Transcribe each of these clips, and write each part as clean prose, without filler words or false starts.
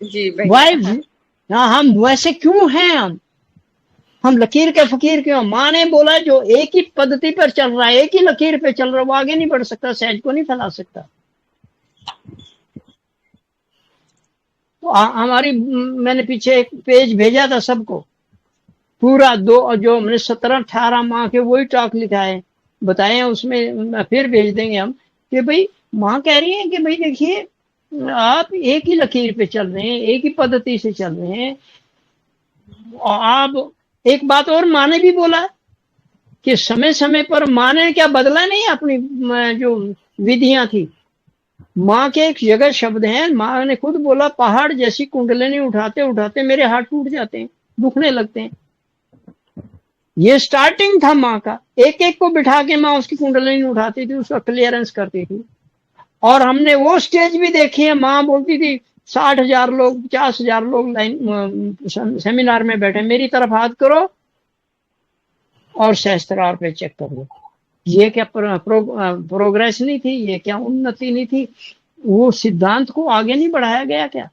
जी भैया। वाई, हम वैसे क्यों हैं? हम लकीर के फकीर क्यों? माँ ने बोला जो एक ही पद्धति पर चल रहा है, एक ही लकीर पे चल रहा है, वो आगे नहीं बढ़ सकता, सहज को नहीं फैला सकता। तो हमारी, मैंने पीछे एक पेज भेजा था सबको, पूरा दो जो हमने 17-18 माह के वही टॉक लिखा है, बताए हैं उसमें, फिर भेज देंगे हम कि भाई माँ कह रही है कि भाई देखिए आप एक ही लकीर पे चल रहे हैं, एक ही पद्धति से चल रहे हैं। और आप, एक बात और माँ ने भी बोला कि समय समय पर माँ ने क्या बदला नहीं अपनी जो विधियां थी। माँ के एक जगह शब्द हैं, माँ ने खुद बोला पहाड़ जैसी कुंडलिनी उठाते उठाते मेरे हाथ टूट जाते हैं, दुखने लगते हैं। ये स्टार्टिंग था माँ का, एक एक को बिठा के माँ उसकी कुंडलिनी उठाती थी, उसका क्लियरेंस करती थी। और हमने वो स्टेज भी देखी है, माँ बोलती थी 60,000 लोग 50,000 लोग लाइन सेमिनार में बैठे, मेरी तरफ हाथ करो और सहस्त्रार पे चेक कर लो। ये क्या प्रोग्रेस नहीं थी? ये क्या उन्नति नहीं थी? वो सिद्धांत को आगे नहीं बढ़ाया गया क्या?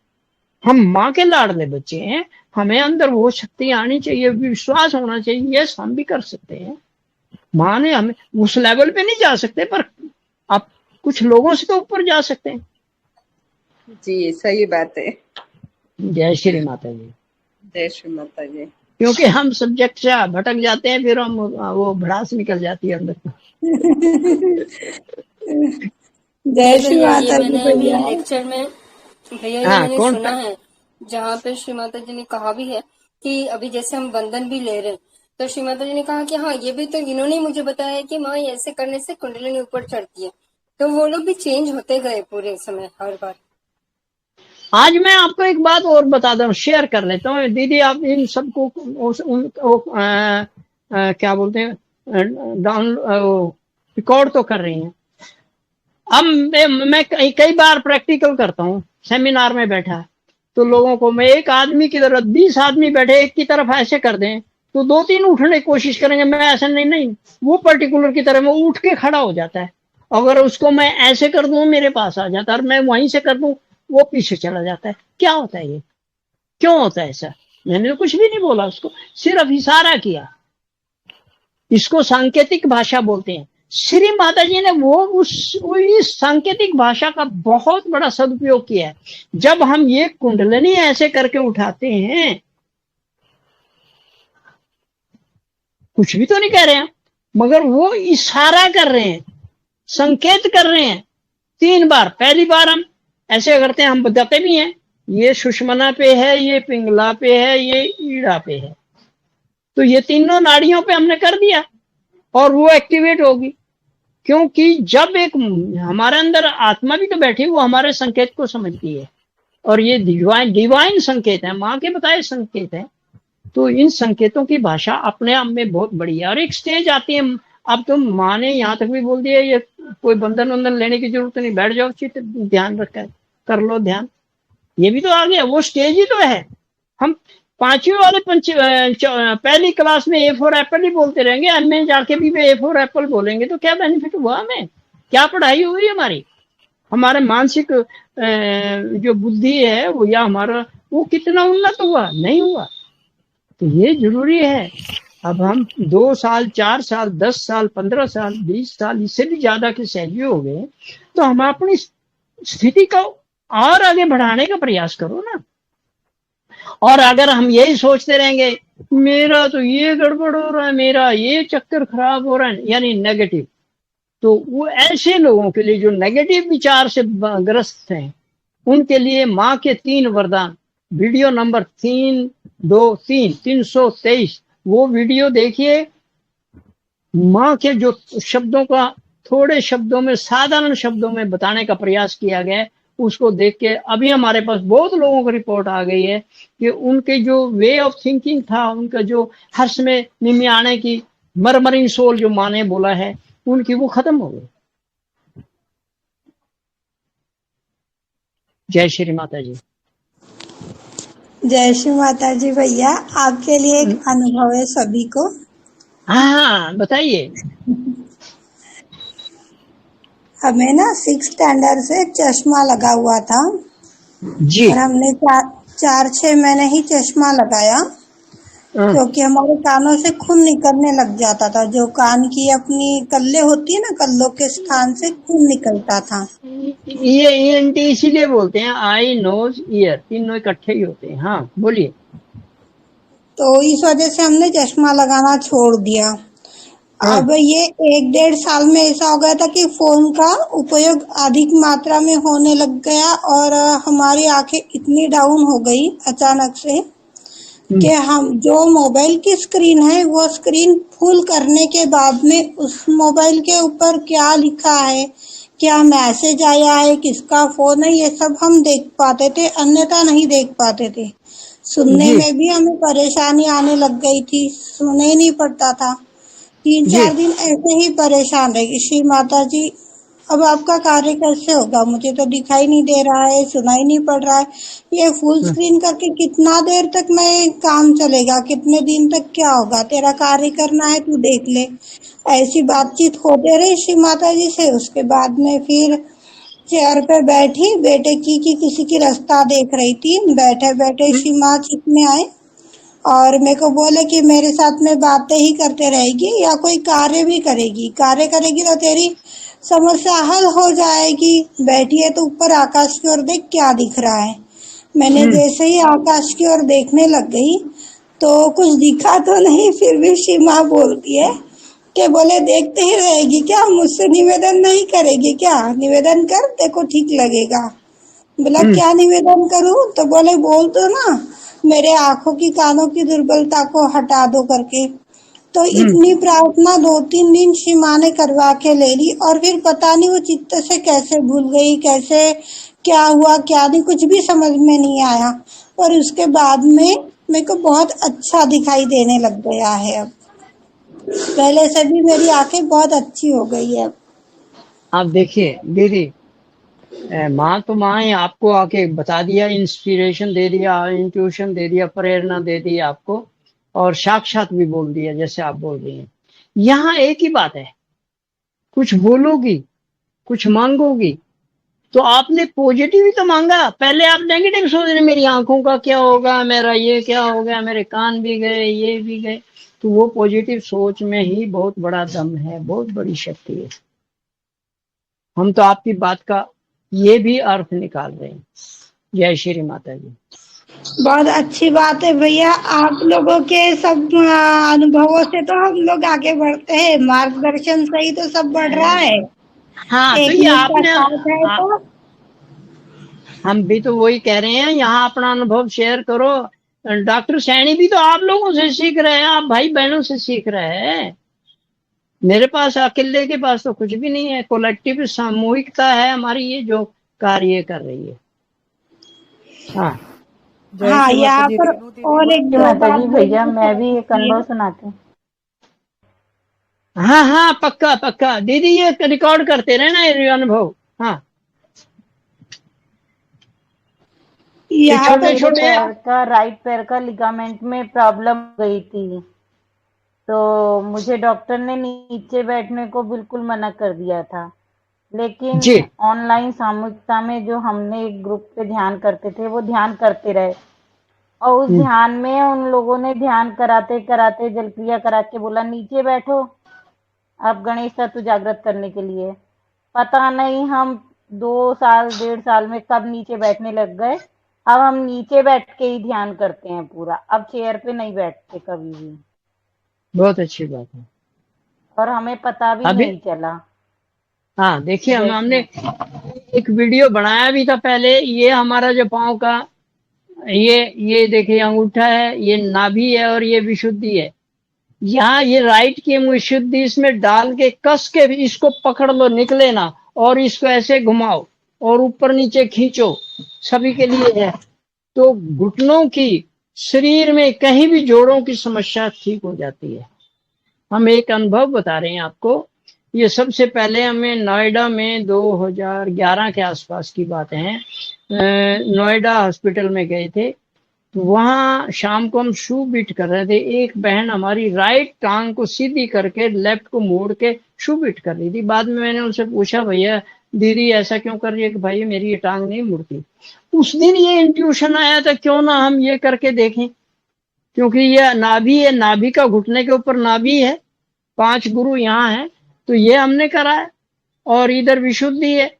हम माँ के लाडले बच्चे हैं, हमें अंदर वो शक्ति आनी चाहिए, विश्वास होना चाहिए, यस हम भी कर सकते हैं। माँ ने हमें उस लेवल पे नहीं जा सकते, पर आप कुछ लोगों से तो ऊपर जा सकते हैं। जी सही बात है। जय श्री माता जी। जय श्री माता जी। क्योंकि हम सब्जेक्ट से भटक जाते हैं, फिर हम वो भड़ास निकल जाती है अंदर। जय श्री माता जी भैया। लेक्चर में भैया ये मैंने सुना है जहाँ पे श्री माता जी ने कहा भी है कि अभी जैसे हम बंधन भी ले रहे हैं, तो श्री माता जी ने कहा कि हाँ ये भी तो इन्होंने मुझे बताया है कि माँ ऐसे करने से कुंडलिनी ऊपर चढ़ती है। तो वो लोग भी चेंज होते गए पूरे समय हर बार। आज मैं आपको एक बात और बताता हूँ, शेयर कर लेता हूँ दीदी, आप इन सबको क्या बोलते हैं, डाउन रिकॉर्ड तो कर रही हैं। अब मैं कई बार प्रैक्टिकल करता हूँ, सेमिनार में बैठा तो लोगों को मैं एक आदमी की तरफ 20 आदमी बैठे एक की तरफ ऐसे कर दें तो 2-3 उठने की कोशिश करेंगे, मैं ऐसा नहीं, वो पर्टिकुलर की तरफ वो उठ के खड़ा हो जाता है। अगर उसको मैं ऐसे कर दूं मेरे पास आ जाता है, और मैं वहीं से कर दूं वो पीछे चला जाता है। क्या होता है ये? क्यों होता है ऐसा? मैंने तो कुछ भी नहीं बोला उसको, सिर्फ इशारा किया। इसको सांकेतिक भाषा बोलते हैं। श्री माता जी ने इस सांकेतिक भाषा का बहुत बड़ा सदुपयोग किया है। जब हम ये कुंडलिनी ऐसे करके उठाते हैं, कुछ भी तो नहीं कह रहे हैं, मगर वो इशारा कर रहे हैं, संकेत कर रहे हैं 3 बार। पहली बार हम ऐसे करते हैं, हम बताते भी हैं ये सुषमना पे है, ये पिंगला पे है, ये ईड़ा पे है, तो ये तीनों नाड़ियों पे हमने कर दिया और वो एक्टिवेट होगी। क्योंकि जब एक हमारे अंदर आत्मा भी तो बैठी, वो हमारे संकेत को समझती है, और ये डिवाइन संकेत है, माँ के बताए संकेत है। तो इन संकेतों की भाषा अपने आप में बहुत बड़ी है। और एक स्टेज आती है, अब तो माँ ने यहाँ तक भी बोल दिया ये कोई बंधन वंदन लेने की जरूरत नहीं, बैठ जाओ चित्त ध्यान रखकर कर लो ध्यान। ये भी तो आ गया, वो स्टेज ही तो है। हम 5वीं वाले पहली क्लास में A4 एप्पल ही बोलते रहेंगे, हमें जाके भी A4 एप्पल बोलेंगे तो क्या बेनिफिट हुआ? हमें क्या पढ़ाई हुई हमारी? हमारे मानसिक जो बुद्धि है वो, या हमारा वो कितना उन्नत हुआ? नहीं हुआ। तो ये जरूरी है। अब हम 2 साल 4 साल 10 साल 15 साल 20 साल इससे भी ज्यादा के सहयोगी हो गए, तो हम अपनी स्थिति को और आगे बढ़ाने का प्रयास करो ना। और अगर हम यही सोचते रहेंगे मेरा तो ये गड़बड़ हो रहा है, मेरा ये चक्कर खराब हो रहा है, यानी नेगेटिव, तो वो ऐसे लोगों के लिए जो नेगेटिव विचार से ग्रस्त हैं, उनके लिए माँ के 3 वरदान, वीडियो नंबर 323 वो वीडियो देखिए। माँ के जो शब्दों का थोड़े शब्दों में, साधारण शब्दों में बताने का प्रयास किया गया है, उसको देख के अभी हमारे पास बहुत लोगों को रिपोर्ट आ गई है कि उनके जो वे ऑफ थिंकिंग था, उनका जो हर्ष में निमियाने की मरमरिंग सोल जो माँ ने बोला है, उनकी वो खत्म हो गई। जय श्री माता जी। जय श्री माता जी भैया। आपके लिए एक अनुभव है सभी को। हाँ बताइए। हमें ना 6th स्टैंडर्ड से चश्मा लगा हुआ था, जी। और हमने 4-6 महीने ही चश्मा लगाया, हाँ, क्योंकि हमारे कानों से खून निकलने लग जाता था। जो कान की अपनी कल्ले होती है ना, कल्लों के स्थान से खून निकलता था। ये ENT इसीलिए बोलते हैं, आई नोज ईयर, तीनों इकट्ठे ही होते हैं। हाँ बोलिए। तो इस वजह से हमने चश्मा लगाना छोड़ दिया। हाँ। अब ये 1-1.5 साल में ऐसा हो गया था कि फोन का उपयोग अधिक मात्रा में होने लग गया, और हमारी आंखें इतनी डाउन हो गई अचानक से कि हम जो मोबाइल की स्क्रीन है, वो स्क्रीन फुल करने के बाद में उस मोबाइल के ऊपर क्या लिखा है, क्या मैसेज आया है, किसका फोन है, ये सब हम देख पाते थे, अन्यथा नहीं देख पाते थे। सुनने जी। में भी हमें परेशानी आने लग गई थी, सुने नहीं पड़ता था। तीन जी। चार दिन ऐसे ही परेशान रही श्री माता जी। अब आपका कार्य कैसे होगा, मुझे तो दिखाई नहीं दे रहा है, सुनाई नहीं पड़ रहा है। ये फुल स्क्रीन करके कितना देर तक मैं काम चलेगा, कितने दिन तक क्या होगा, तेरा कार्य करना है तू देख ले। ऐसी बातचीत होते रही श्री माता जी से। उसके बाद में फिर चेयर पे बैठी, बेटे की किसी की रास्ता देख रही थी, बैठे बैठे श्री माँ चित में आए और मेरे को बोले कि मेरे साथ में बातें ही करते रहेगी या कोई कार्य भी करेगी, कार्य करेगी तो तेरी समस्या हल हो जाएगी। बैठी है तो ऊपर आकाश की ओर देख क्या दिख रहा है। मैंने जैसे ही आकाश की ओर देखने लग गई तो कुछ दिखा तो नहीं, फिर भी श्री माँ बोलती है कि बोले देखते ही रहेगी क्या, मुझसे निवेदन नहीं करेगी क्या, निवेदन कर, देखो ठीक लगेगा। बोला क्या निवेदन करूं, तो बोले बोल दो ना, मेरे आंखों की कानों की दुर्बलता को हटा दो करके। तो इतनी प्रार्थना 2-3 दिन श्री माँ ने करवा के ले ली, और फिर पता नहीं वो चित्त से कैसे भूल गई, कैसे क्या हुआ क्या नहीं, कुछ भी समझ में नहीं आया। और उसके बाद में मेरे को बहुत अच्छा दिखाई देने लग गया है। अब पहले से भी मेरी आंखें बहुत अच्छी हो गई है। आप देखिए दीदी, माँ तो माँ है, आपको आके बता दिया, इंस्पिरेशन दे दिया, इंट्यूशन दे दिया, प्रेरणा दे दी आपको, और साक्षात भी बोल दिया जैसे आप बोल रही हैं। यहाँ एक ही बात है, कुछ बोलोगी, कुछ मांगोगी, तो आपने पॉजिटिव ही तो मांगा। पहले आप नेगेटिव सोच रहे, मेरी आंखों का क्या होगा, मेरा ये क्या हो गया, मेरे कान भी गए, ये भी गए। तो वो पॉजिटिव सोच में ही बहुत बड़ा दम है, बहुत बड़ी शक्ति है। हम तो आपकी बात का ये भी अर्थ निकाल रहे हैं। जय श्री माता जी। बहुत अच्छी बात है भैया, आप लोगों के सब अनुभवों से तो हम लोग आगे बढ़ते हैं, मार्गदर्शन से ही तो सब बढ़ रहा है। हाँ, तो एक ये मिनट का आपने साथ है तो हम भी तो वही कह रहे हैं, यहाँ अपना अनुभव शेयर करो। डॉक्टर सैनी भी तो आप लोगों से सीख रहे हैं, आप भाई बहनों से सीख रहे हैं। मेरे पास अकेले के पास तो कुछ भी नहीं है, कलेक्टिव सामूहिकता है हमारी, ये जो कार्य कर रही है। हाँ। जय हाँ, श्री माता यहाँ जी। पर रेणु दीदी, और एक जी दो माता बात जी, भैया बोलनी मैं भी एक चाहिए। अनुभव सुनाती हूँ। हाँ हाँ, पक्का पक्का दीदी, ये रिकॉर्ड करते रहे ना ये अनुभव। हाँ, ये यहाँ छोटे पर मेरे छोटे। पैर का, राइट पैर का लिगामेंट में प्रॉब्लम हो गई थी, तो मुझे डॉक्टर ने नीचे बैठने को बिल्कुल मना कर दिया था। लेकिन जी। ऑनलाइन सामूहिकता में जो हमने एक ग्रुप पे ध्यान करते थे, वो ध्यान करते रहे, और उस ध्यान में उन लोगों ने ध्यान कराते कराते जल क्रिया करा के बोला नीचे बैठो, अब गणेश तत्व जागृत करने के लिए। पता नहीं हम 2 साल 1.5 साल में कब नीचे बैठने लग गए। अब हम नीचे बैठ के ही ध्यान करते हैं पूरा, अब चेयर पे नहीं बैठते कभी भी, बहुत अच्छी बात है। और हमें पता भी अभी नहीं चला। हाँ देखिए, जय श्री हमने माता। एक वीडियो बनाया भी था पहले। ये हमारा जो पाँव का, ये देखिए अंगूठा है, ये नाभि है, और ये विशुद्धि है। यहाँ ये राइट की विशुद्धि इसमें डाल के कस के भी इसको पकड़ लो, निकले ना, और इसको ऐसे घुमाओ और ऊपर नीचे खींचो, सभी के लिए है। तो घुटनों की, शरीर में कहीं भी जोड़ों की समस्या ठीक हो जाती है। हम एक अनुभव बता रहे हैं आपको। ये सबसे पहले हमें नोएडा में 2011 के आसपास की बातें हैं, नोएडा हॉस्पिटल में गए थे। तो वहाँ शाम को हम शू बीट कर रहे थे, एक बहन हमारी राइट टांग को सीधी करके लेफ्ट को मोड़ के शू बीट कर रही थी। बाद में मैंने उनसे पूछा, भैया दीदी ऐसा क्यों कर रही है कि भाई मेरी ये टांग नहीं मुड़ती। उस दिन ये इंट्यूशन आया था, क्यों ना हम ये करके देखें, क्योंकि ये नाभि है, नाभि का घुटने के ऊपर नाभि है, 5 गुरु यहाँ है, तो ये हमने करा है, और इधर विशुद्धि है,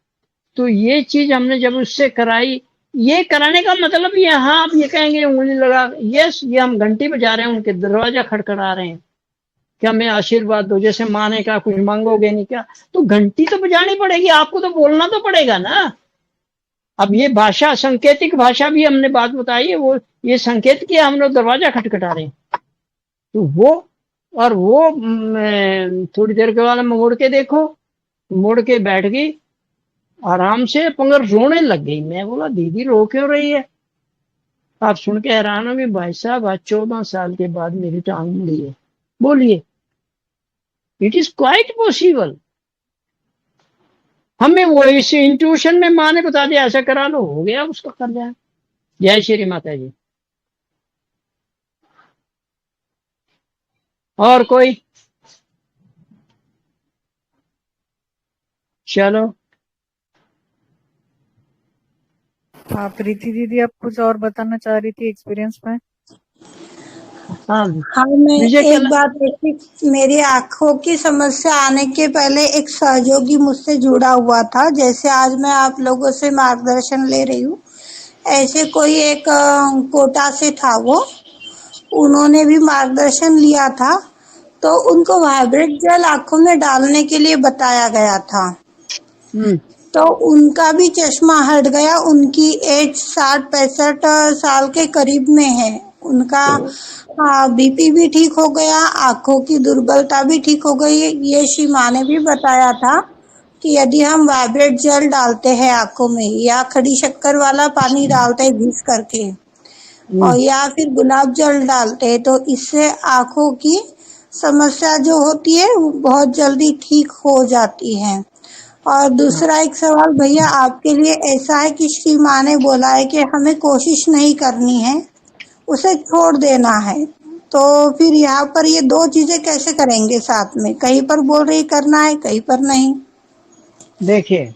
तो ये चीज हमने जब उससे कराई, ये कराने का मतलब ये, हाँ आप ये कहेंगे उंगली लगा, यस ये हम घंटी बजा रहे हैं, उनके दरवाजा खड़खड़ा रहे हैं कि हमें आशीर्वाद दो, जैसे माँ ने कहा कुछ मांगोगे नहीं क्या, तो घंटी तो बजानी पड़ेगी, आपको तो बोलना तो पड़ेगा ना। अब ये भाषा, संकेतिक भाषा भी हमने बात बताई है, वो ये संकेत किया, हम लोग दरवाजा खटखटा रहे हैं, तो वो, और वो थोड़ी देर के बाद मुड़ के देखो, मुड़ के बैठ गई आराम से, मगर रोने लग गई। मैं बोला दीदी रो क्यों रही है? आप सुन के हैरान होंगे भाई साहब, आज 14 साल के बाद मेरी टांग मुड़ी है। बोलिए, इट इज क्वाइट पॉसिबल। हमें वो इस इंट्यूशन में माँ ने बता दिया ऐसा करा लो, हो गया, उसका कर लिया। जय श्री माता जी। और कोई? चलो। हाँ प्रीति दीदी, आप कुछ और बताना चाह रही थी एक्सपीरियंस में? हाँ हाँ, मैं विजय एक क्या? बात ऐसी, मेरी आंखों की समस्या आने के पहले एक सहयोगी मुझसे जुड़ा हुआ था, जैसे आज मैं आप लोगों से मार्गदर्शन ले रही हूँ, ऐसे कोई एक कोटा से था वो, उन्होंने भी मार्गदर्शन लिया था, तो उनको वाइब्रेट जेल आंखों में डालने के लिए बताया गया था, तो उनका भी चश्मा हट गया। उनकी एज 60-65 साल के करीब में है। उनका बीपी भी ठीक हो गया, आंखों की दुर्बलता भी ठीक हो गई। ये श्री माँ ने भी बताया था कि यदि हम वाइब्रेट जेल डालते हैं आंखों में, या खड़ी शक्कर वाला पानी डालते हैं घिस करके, और या फिर गुलाब जल डालते हैं, तो इससे आंखों की समस्या जो होती है वो बहुत जल्दी ठीक हो जाती है। और दूसरा एक सवाल भैया आपके लिए ऐसा है कि श्री माँ ने बोला है कि हमें कोशिश नहीं करनी है, उसे छोड़ देना है, तो फिर यहाँ पर ये दो चीजें कैसे करेंगे साथ में? कहीं पर बोल रही करना है, कहीं पर नहीं। देखिए,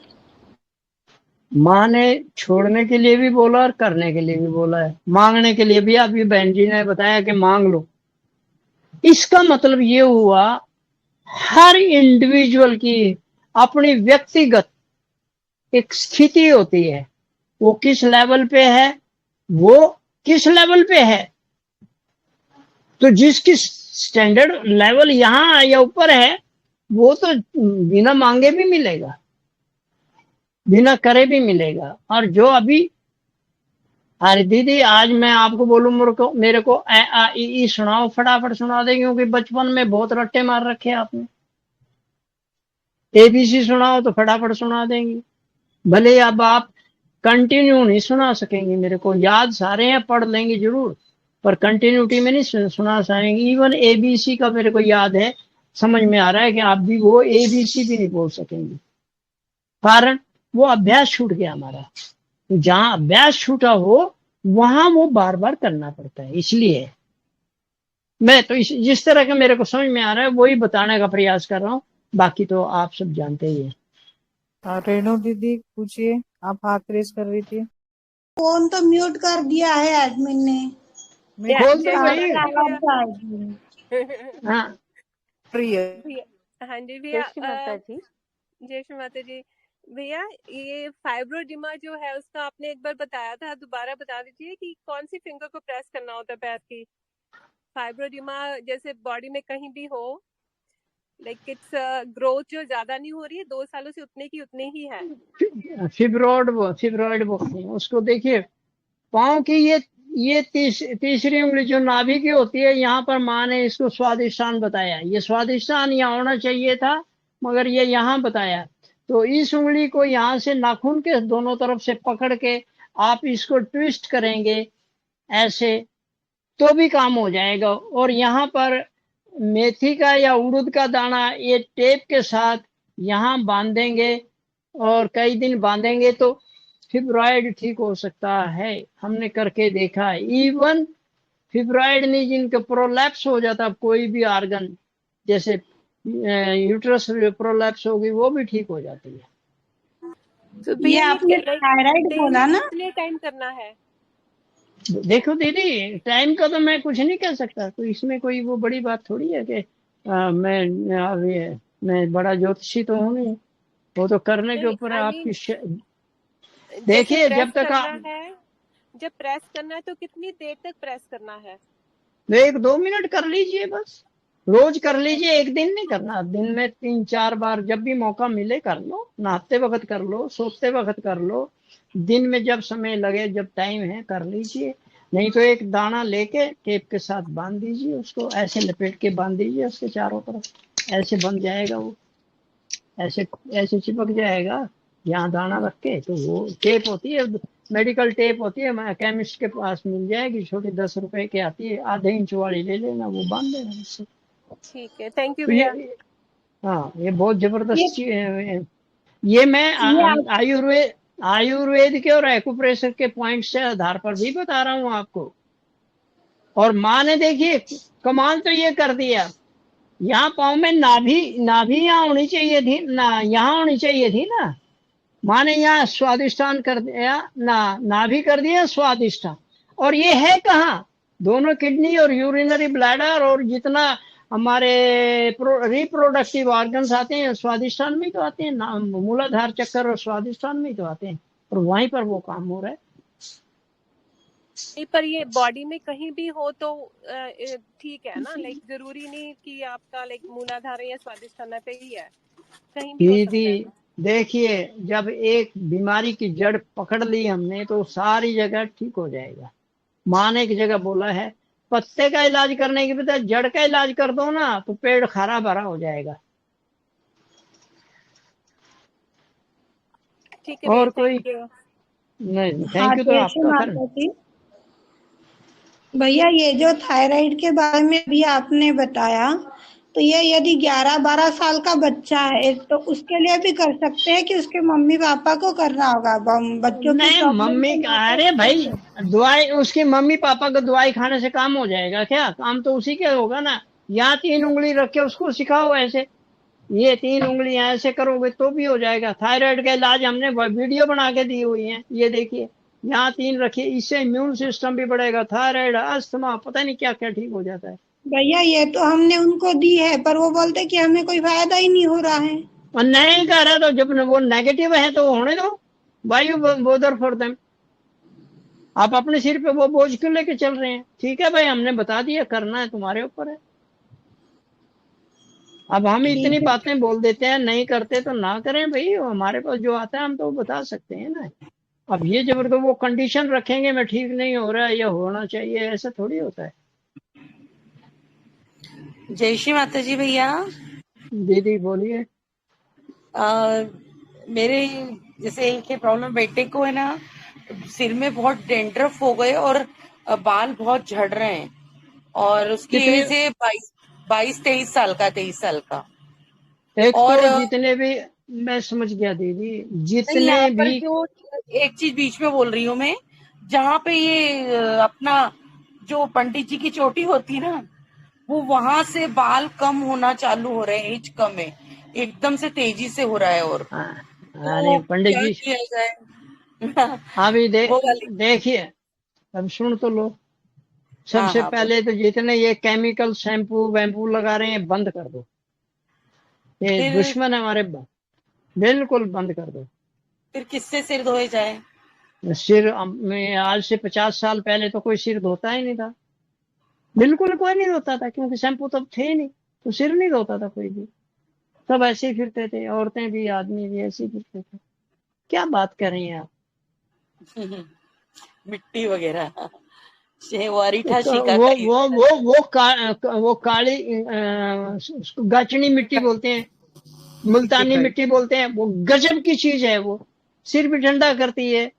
माँ ने छोड़ने के लिए भी बोला और करने के लिए भी बोला है, मांगने के लिए भी अभी बहन जी ने बताया कि मांग लो। इसका मतलब ये हुआ हर इंडिविजुअल की अपनी व्यक्तिगत एक स्थिति होती है, वो किस लेवल पे है, वो किस लेवल पे है, तो जिसकी स्टैंडर्ड लेवल यहाँ या ऊपर है वो तो बिना मांगे भी मिलेगा, बिना करे भी मिलेगा। और जो अभी, अरे दीदी आज मैं आपको बोलूं मेरे को ए आ ई ई सुनाओ, फटाफट सुना देंगे, क्योंकि बचपन में बहुत रट्टे मार रखे आपने। एबीसी सुनाओ तो फटाफट सुना देंगी, भले अब आप कंटिन्यू नहीं सुना सकेंगे, मेरे को याद सारे हैं, पढ़ लेंगे जरूर, पर कंटिन्यूटी में नहीं सुना सकेंगे। इवन एबीसी का मेरे को याद है, समझ में आ रहा है कि आप भी वो एबीसी भी नहीं बोल सकेंगे, कारण वो अभ्यास छूट गया हमारा। तो जहां अभ्यास छूटा हो वहां वो बार बार करना पड़ता है। इसलिए मैं तो जिस तरह का मेरे को समझ में आ रहा है वही बताने का प्रयास कर रहा हूँ, बाकी तो आप सब जानते ही हैं। रेणु दीदी पूछिए, आप हाथ रेस कर रही थी। फोन तो म्यूट कर दिया है एडमिन ने। खोल दो भाई। हाँ हाँ जी भैया, जय श्री माता जी। भैया ये फाइब्रोडिमा जो है उसका आपने एक बार बताया था, दोबारा बता दीजिए कि कौन सी फिंगर को प्रेस करना होता है पैर की। फाइब्रोडिमा जैसे बॉडी में कहीं भी हो, लाइक इट्स ग्रोथ जो ज्यादा नहीं हो रही है, 2 सालों से उतने की उतने ही है। फिब्रॉइड बोलते हैं उसको। देखिए पाँव की ये तीसरी उंगली जो नाभि की होती है, यहाँ पर माँ ने इसको स्वादिष्टान बताया। ये स्वादिष्टान यहाँ होना चाहिए था, मगर ये यहाँ बताया। तो इस उंगली को यहाँ से नाखून के दोनों तरफ से पकड़ के आप इसको ट्विस्ट करेंगे ऐसे, तो भी काम हो जाएगा। और यहाँ पर मेथी का या उड़द का दाना ये टेप के साथ यहाँ बांधेंगे, और कई दिन बांधेंगे तो फिब्रॉइड ठीक हो सकता है। हमने करके देखा है। इवन फिब्रॉइड नहीं, जिनका प्रोलैप्स हो जाता कोई भी ऑर्गन, जैसे यूट्रस प्रोलैप्स होगी, वो भी ठीक हो जाती है। तो ये भैया आपने थायराइड बोला डेली ना? कितने टाइम करना है? देखो दीदी, टाइम का तो मैं कुछ नहीं कह सकता, तो इसमें कोई वो बड़ी बात थोड़ी है कि मैं बड़ा ज्योतिषी तो हूँ नहीं, वो तो करने के नहीं, ऊपर है आई आपकी मीन जैसे देखिए प्रेस जब तक करना आप है, जब प्रेस करना है तो कितनी देर तक प्रेस करना है? 1-2 मिनट कर लीजिए बस, रोज कर लीजिए, एक दिन नहीं करना, दिन में 3-4 बार जब भी मौका मिले कर लो, नहाते वक्त कर लो, सोते वक्त कर लो, दिन में जब समय लगे, जब टाइम है कर लीजिए। नहीं तो एक दाना लेके टेप के साथ बांध दीजिए, उसको ऐसे लपेट के बांध दीजिए उसके चारों तरफ, ऐसे बन जाएगा वो, ऐसे ऐसे चिपक जाएगा। यहाँ दाना रख के, तो वो टेप होती है, मेडिकल टेप होती है, मैं केमिस्ट के पास मिल जाएगी, छोटी 10 रुपए की आती है, आधे इंच वाली ले लेना, वो बांध देना उससे। ठीक है, थैंक यू तो भैया। ये बहुत ये जबरदस्त ये मैं ये आप आयुर्वेद के और एक्यूप्रेशर के पॉइंट से आधार पर भी बता रहा हूँ आपको। और माँ ने देखिए कमाल तो ये कर दिया, यहाँ पाँव में नाभि नाभि यहाँ होनी चाहिए थी ना, यहाँ होनी चाहिए थी ना, माँ ने यहाँ स्वादिष्टान कर दिया ना, नाभि कर दिया स्वादिष्टान। और ये है कहाँ, दोनों किडनी और यूरिनरी ब्लैडर और जितना हमारे रिप्रोडक्टिव ऑर्गन्स आते हैं स्वादिष्टान में तो आते हैं, मूलाधार चक्कर और स्वादिष्टान में तो आते हैं, और वहीं पर वो काम हो रहा है। नहीं, पर ये बॉडी में कहीं भी हो तो ठीक है ना, लाइक जरूरी नहीं कि आपका लाइक मूलाधार या स्वादिष्टान पे ही है, कहीं भी हो सकता है। दीदी देखिए, जब एक बीमारी की जड़ पकड़ ली हमने तो सारी जगह ठीक हो जाएगा। माँ ने एक जगह बोला है, पत्ते का इलाज करने की बजाय जड़ का इलाज कर दो ना, तो पेड़ हरा भरा हो जाएगा। ठीक है भैया, और कोई थैंक यू। नहीं, हाँ, थैंक यू तो जय श्री आपका कर। माता जी। भैया ये जो थायराइड के बारे में भी आपने बताया, तो ये यदि 11-12 साल का बच्चा है तो उसके लिए भी कर सकते हैं कि उसके मम्मी पापा को करना होगा? बच्चों की नहीं प्रॉब्लम मम्मी को का, लेकर अरे भाई दवाई उसकी मम्मी पापा को दवाई खाने से काम हो जाएगा क्या? काम तो उसी के होगा ना। यहाँ 3 उंगली रख के उसको सिखाओ ऐसे, ये 3 उंगलियां ऐसे करोगे तो भी हो जाएगा। थायराइड का इलाज हमने वीडियो बना के दी हुई है, ये देखिए, यहाँ 3 रखिए, इससे इम्यून सिस्टम भी बढ़ेगा, थायराइड अस्थमा पता नहीं क्या क्या ठीक हो जाता है। भैया ये तो हमने उनको दी है, पर वो बोलते कि हमें कोई फायदा ही नहीं हो रहा है। और नहीं कर रहा तो जब वो नेगेटिव है तो होने दो, वायु बोदर फॉर देम। आप अपने सिर पे वो बोझ क्यों लेके चल रहे हैं? ठीक है भाई, हमने बता दिया, करना है तुम्हारे ऊपर है। अब हम इतनी ठीक है। बातें बोल देते हैं, नहीं करते तो ना करें भाई, हमारे पास जो आता है हम तो बता सकते हैं ना। अब ये जबरदस्त वो कंडीशन रखेंगे मैं ठीक नहीं हो रहा है या होना चाहिए, ऐसा थोड़ी होता है। जय श्री माता जी भैया। दीदी बोलिए। मेरे जैसे एक प्रॉब्लम, बेटे को है ना, सिर में बहुत डेंड्रफ हो गए और बाल बहुत झड़ रहे हैं, और उसकी कितने एज है 22-23 साल का, 23 साल का। एक और तो जितने भी, मैं समझ गया दीदी, नहीं, जितने यहाँ पर भी जो एक चीज बीच में बोल रही हूँ मैं, जहाँ पे ये अपना जो पंडित जी की चोटी होती है ना, वो वहां से बाल कम होना चालू हो रहे हैं, एज कम है, एकदम से तेजी से हो रहा है। और अरे तो पंडित क्या जी किया जाए? अभी वो वाली। देखिए, अब सुन तो लो। हाँ सबसे हाँ, बोल। पहले तो जितने ये केमिकल शैम्पू वैम्पू लगा रहे हैं बंद कर दो, ये फिर दुश्मन है हमारे, बिल्कुल बंद कर दो। फिर किससे सिर धोए जाए? सिर में आज से 50 साल पहले तो कोई सिर धोता ही नहीं था, बिल्कुल कोई नहीं धोता था, क्योंकि शैम्पू तब थे ही नहीं, तो सिर नहीं धोता था कोई भी, सब ऐसे ही फिरते थे, औरतें भी आदमी भी ऐसे ही फिरते थे। क्या बात कर रही हैं आप? मिट्टी वगैरह, वो अरीठा तो शिका का यूज वो काली उसको गाचनी मिट्टी बोलते हैं, मुल्तानी करते। मिट्टी बोलते हैं, वो गजब की चीज है, वो सिर भी ठंडा करती है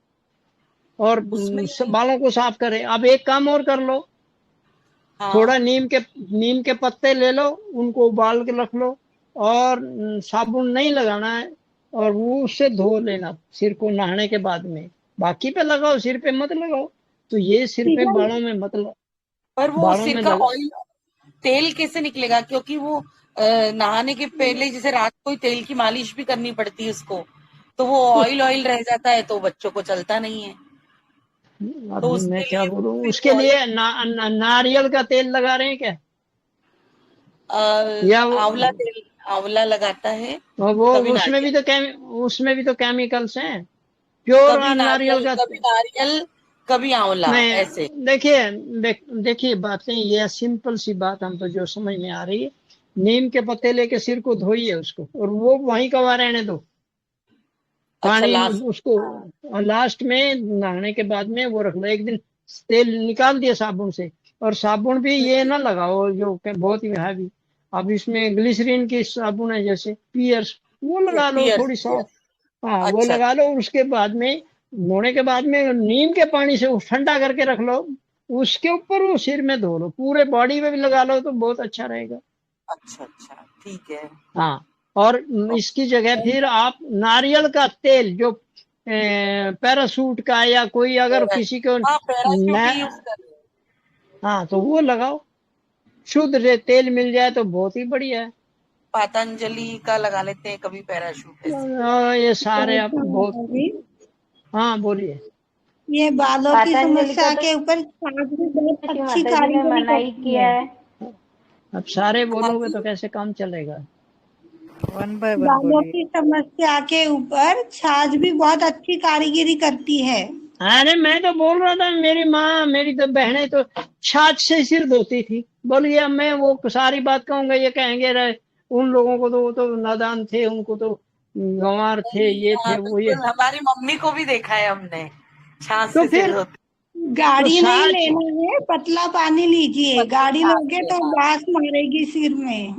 और उसमें बालों को साफ करे। अब एक काम और कर लो, थोड़ा हाँ, नीम के पत्ते ले लो, उनको उबाल के रख लो, और साबुन नहीं लगाना है, और वो उससे धो लेना सिर को नहाने के बाद में, बाकी पे लगाओ, सिर पे मत लगाओ। तो ये सिर पे भैया बालों में मत पर वो बालों सिर में का लगा। ऑयल, तेल कैसे निकलेगा? क्योंकि वो नहाने के पहले जैसे रात को ही तेल की मालिश भी करनी पड़ती है उसको, तो वो ऑयल ऑयल रह जाता है तो बच्चों को चलता नहीं है। तो अब उसके मैं क्या लिए बोलूं, फिर उसके लिए नारियल का तेल लगा रहे हैं क्या, या आंवला लगाता है, वो कभी उसमें भी नारियल, तो उसमें भी तो केमिकल्स हैं। प्योर नारियल का कभी नारियल, कभी आंवला, ऐसे। नहीं, देखिए देखिए बातें, ये सिंपल सी बात हम तो जो समझ में आ रही है, नीम के पत्ते लेके सिर को धोइए उसको, और वो वहीं कवा रहने दो अच्छा, पानी लास्ट। उसको, और लास्ट में नहाने के बाद में वो रख लो एक दिन, तेल निकाल दिया साबुन से। और साबुन भी ये ना लगाओ जो कि बहुत ही हैवी, अब इसमें ग्लिसरीन की साबुन है जैसे पियर्स, वो लगा लो पियर्स, थोड़ी पियर्स। सॉफ्ट। हाँ वो अच्छा, लगा लो, और उसके बाद में धोने के बाद में नीम के पानी से ठंडा करके रख लो, उसके ऊपर वो सिर में धो लो, पूरे बॉडी में भी लगा लो तो बहुत अच्छा रहेगा। अच्छा, अच्छा, ठीक है। हाँ, और इसकी जगह फिर आप नारियल का तेल जो पैरासूट का, या कोई अगर किसी को हाँ, पैराशूट ही यूज न, कर रहे हैं। हाँ तो वो लगाओ, शुद्ध तेल मिल जाए तो बहुत ही बढ़िया है। पतंजलि का लगा लेते हैं कभी, पैराशूट ऐसे। ये सारे आप अच्छा बहुत, माता जी, हाँ बोलिए। ये बालों की पतंजलि का समस्या तो के ऊपर छाछ भी बहुत अच्छी माता जी ने कारीगरी मना ही करती किया है। है। अब सारे हाँ बोलोगे जी, तो कैसे काम चलेगा। वन बाय वन बालों बोलिए। की समस्या के ऊपर छाछ भी बहुत अच्छी कारीगरी करती है। अरे मैं तो बोल रहा था, मेरी माँ मेरी तो बहनें तो छाछ से सिर धोती थी। बोलिए अब मैं वो सारी बात कहूंगा, ये कहेंगे रहे उन लोगों को तो वो तो नादान थे, उनको तो गंवार थे, नहीं, ये हाँ थे वो ये। बिल्कुल, हमारी मम्मी को भी देखा है हमने, छाछ तो से सिर फिर धोते। तो गाढ़ी नहीं साच, लेना है, पतला पानी लीजिए, पतला गाढ़ी छाछ लोगे से, तो हाँ। बास मारेगी सिर में।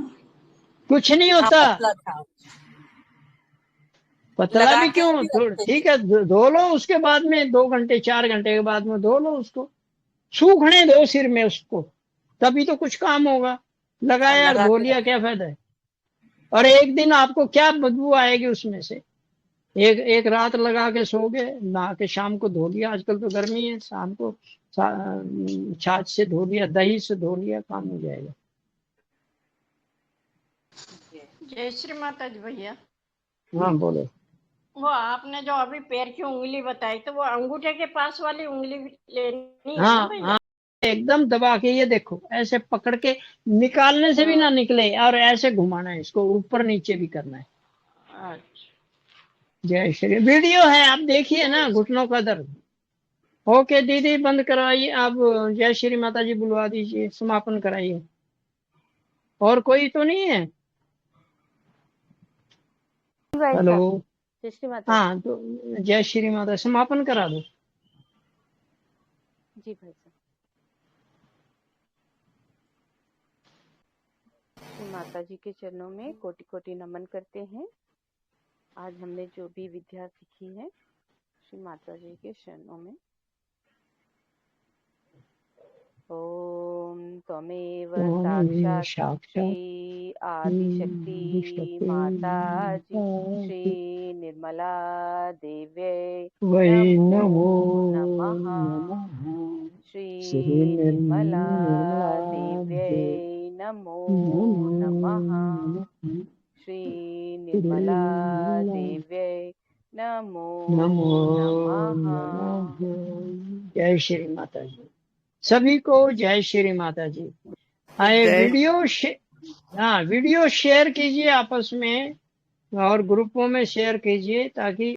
कुछ नहीं हाँ, होता। पतला छाछ पतला लगा भी के हम क्यों, भी थोड़ा रखते ठीक थे। है, धो लो उसके बाद में 2 घंटे 4 घंटे के बाद में धो लो उसको, सूखने दो सिर में उसको, तभी तो कुछ काम होगा। हाँ, लगाया और लगा धो के लिया, रखते। क्या फायदा है। और एक दिन आपको क्या बदबू आएगी उसमें से, एक एक रात लगा के सो गए, नहा के शाम को धो लिया, आजकल तो गर्मी है, शाम को छाछ से धो लिया, दही से धो लिया, काम हो जाएगा। जय श्री माता जी भैया। हाँ बोलो। वो आपने जो अभी पैर की उंगली बताई, तो वो अंगूठे के पास वाली उंगली लेनी है ना हाँ भैया? हाँ, एकदम दबा के, ये देखो ऐसे पकड़ के, निकालने से भी ना निकले, और ऐसे घुमाना है इसको, ऊपर नीचे भी करना है। अच्छा, जय श्री, वीडियो है आप देखिए ना, घुटनों का दर्द। ओके दीदी बंद करवाइए आप, जय श्री माता जी बुलवा दीजिए, समापन कराइए। और कोई तो नहीं है। भाई हेलो। साहब, जय श्री माता। हाँ तो जय श्री माता, समापन करा दो। जी भाई साहब। श्री माता जी के चरणों में कोटि कोटि नमन करते हैं। आज हमने जो भी विद्या सीखी है, श्री माता जी के चरणों में। ओम त्वमेव साक्षात् श्री आदिशक्ति माता जी श्री निर्मला देव्यै नमो नमः। श्री निर्मला देव्यै नमो नमः। श्री निर्मला देव्यै नमो नमः। जय श्री माता जी। सभी को जय श्री माता जी। आए वीडियो शेयर कीजिए आपस में, और ग्रुपों में शेयर कीजिए, ताकि